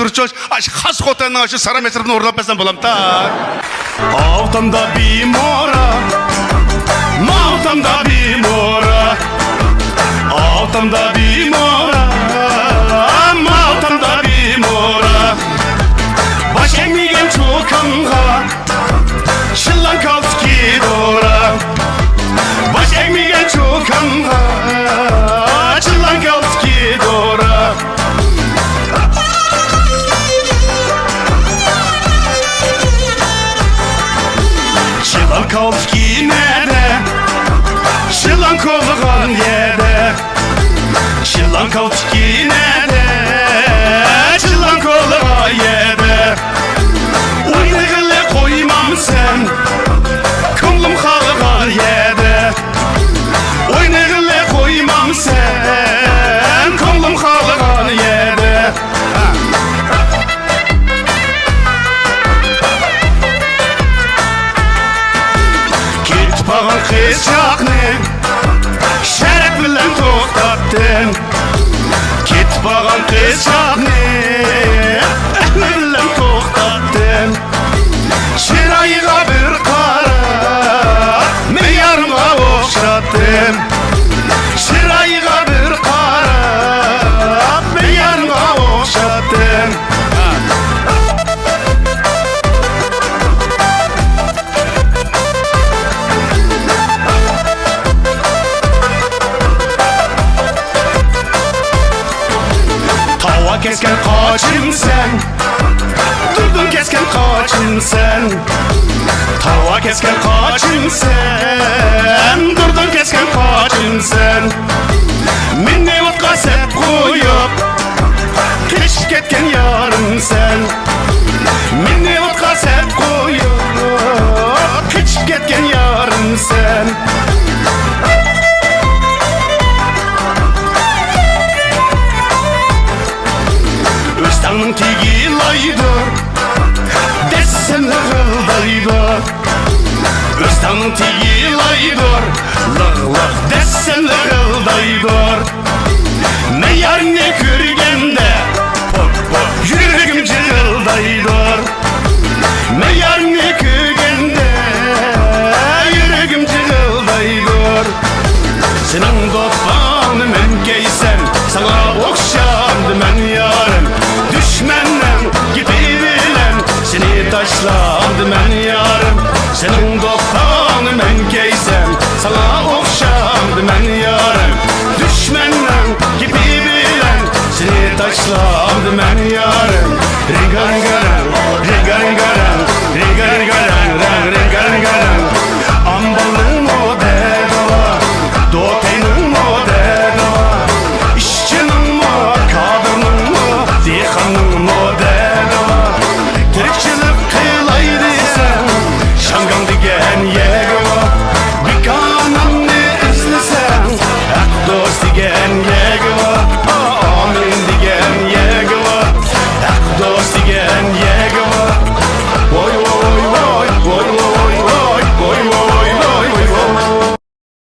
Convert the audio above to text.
Durçoş, has kotanın aşı Sara Mesir'den uğurlap beslen bulam ta. Altamda bir mora, maltamda bir mora. Altamda bir mora, maltamda bir mora. Baş emmigen çokanğa, şıllan kalski dora. Baş emmigen çokanğa, şıllan kalski dora. Şılankovski nede? Şılankovgan yede. Şılankovski nede? Şılankovga yede. Oynayılı koymam sen, kımlım kalgan yede. Oynayılı koymam sen, kımlım kalgan yede. Bağın kızcağını şeref bilen toxtattın. Git bağın kızcağını bilen toxtattın. Şirayığa bir kara meyarıma oxşattın. Şirayığa bir kara meyarıma oxşattın. Kesken kaçın sen, durdun kesken kaçın sen. Tava kesken kaçın sen, durdun kesken kaçın sen. Minne vatqa sep koyup, keş ketken yarın sen. Minne vatqa sep koyup, keş ketken yarın sen. Öztanın tegi laydır, desen lığıldaydır. Öztanın tegi laydır, lığ desen lığıldaydır. Meyar ne körgende, yüreğim cığıldaydır. Meyar ne körgende, yüreğim cığıldaydır. Senin dostanı men geysen, sana okşandı men yarım. Düşmenden gidibilen, seni taşlandı men yarım. Senin dostanı men geysen, sana okşandı men yarım. Düşmenden gidibilen, seni taşlandı men yarım.